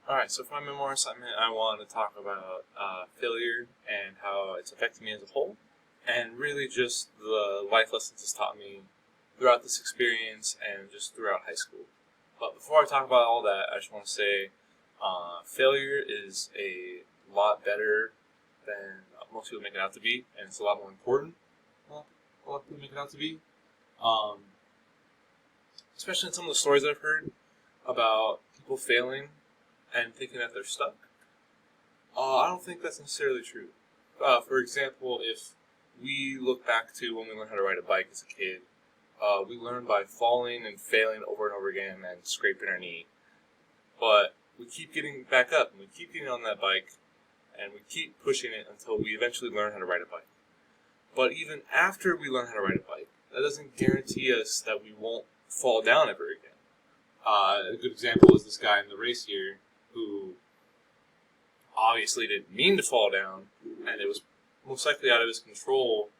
Alright, so for my memoir assignment, I want to talk about failure and how it's affected me as a whole, and really just the life lessons it's taught me throughout this experience and just throughout high school. But before I talk about all that, I just want to say failure is a lot better than most people make it out to be, and it's a lot more important than a lot of people make it out to be. Um, Especially in some of the stories I've heard about people failing and thinking that they're stuck. I don't think that's necessarily true. For example, if we look back to when we learned how to ride a bike as a kid, we learned by falling and failing over and over again and scraping our knee. But we keep getting back up and we keep getting on that bike and we keep pushing it until we eventually learn how to ride a bike. But even after we learn how to ride a bike, that doesn't guarantee us that we won't fall down ever again. A good example is this guy in the race here who obviously didn't mean to fall down, and it was most likely out of his control,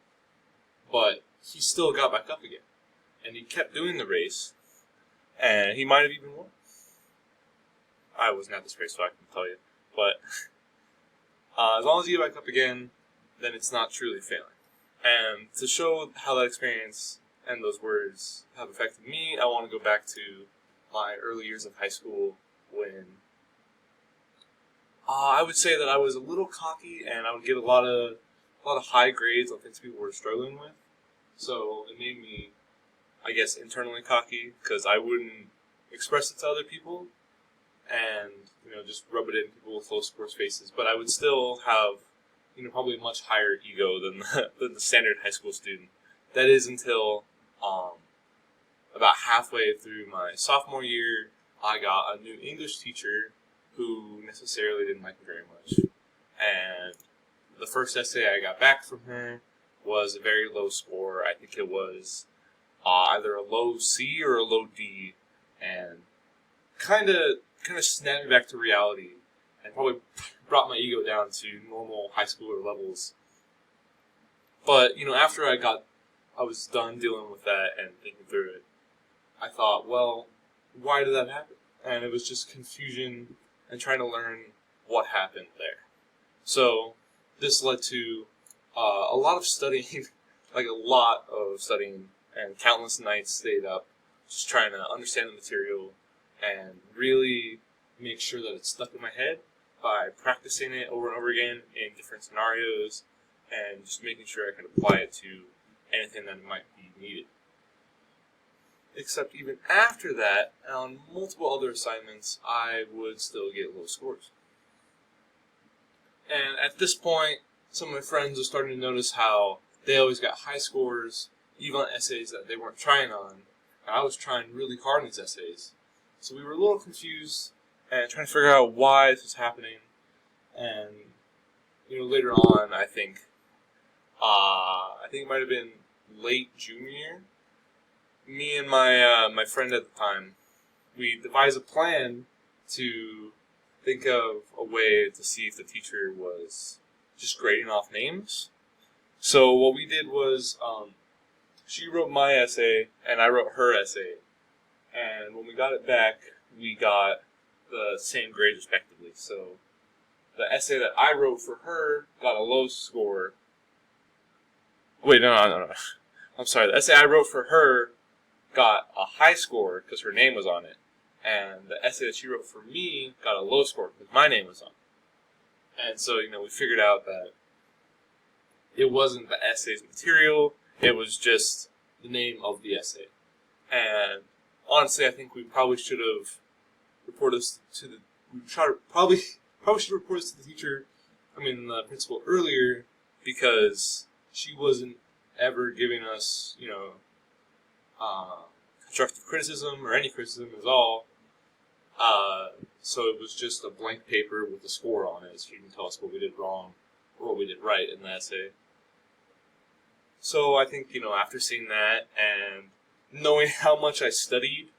but he still got back up again. And he kept doing the race, and he might have even won. I wasn't at this race, so I can tell you. But as long as you get back up again, then it's not truly failing. And to show how that experience and those words have affected me, I want to go back to my early years of high school when I would say that I was a little cocky and I would get a lot of high grades on things people were struggling with. So it made me, I guess, internally cocky because I wouldn't express it to other people and just rub it in people's low scores faces. But I would still have probably a much higher ego than than the standard high school student. That is until about halfway through my sophomore year, I got a new English teacher who necessarily didn't like me very much. And the first essay I got back from her was a very low score. I think it was either a low C or a low D, and kind of snapped me back to reality, and probably brought my ego down to normal high schooler levels. But after I was done dealing with that and thinking through it, I thought, well, why did that happen? And it was just confusion and trying to learn what happened there. So this led to a lot of studying, like a lot of studying, and countless nights stayed up just trying to understand the material and really make sure that it stuck in my head by practicing it over and over again in different scenarios and just making sure I could apply it to anything that might be needed. Except even after that, on multiple other assignments, I would still get low scores. And at this point, some of my friends were starting to notice how they always got high scores, even on essays that they weren't trying on. And I was trying really hard on these essays. So we were a little confused and trying to figure out why this was happening. And, later on, I think it might have been late junior year, me and my friend at the time, we devised a plan to think of a way to see if the teacher was just grading off names. So what we did was she wrote my essay and I wrote her essay. And when we got it back, we got the same grades respectively. So the essay that I wrote for her got a low score. Wait, no. I'm sorry. The essay I wrote for her got a high score because her name was on it. And the essay that she wrote for me got a low score because my name was on it. And so, we figured out that it wasn't the essay's material, it was just the name of the essay. And honestly, I think we probably should have reported this to the probably should have reported this to the teacher, the principal earlier, because she wasn't ever giving us, constructive criticism or any criticism at all. So it was just a blank paper with a score on it, so you can tell us what we did wrong or what we did right in the essay. So I think, after seeing that and knowing how much I studied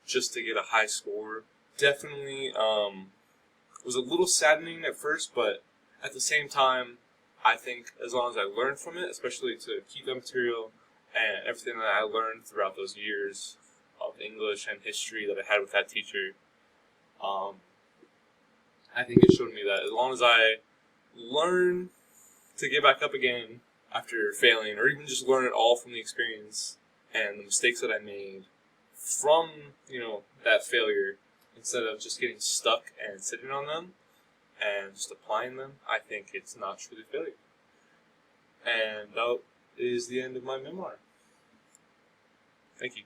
just to get a high score, definitely was a little saddening at first, but at the same time, I think as long as I learned from it, especially to keep that material and everything that I learned throughout those years of English and history that I had with that teacher, I think it showed me that as long as I learn to get back up again after failing, or even just learn it all from the experience and the mistakes that I made from, that failure, instead of just getting stuck and sitting on them and just applying them, I think it's not truly failure. And that is the end of my memoir. Thank you.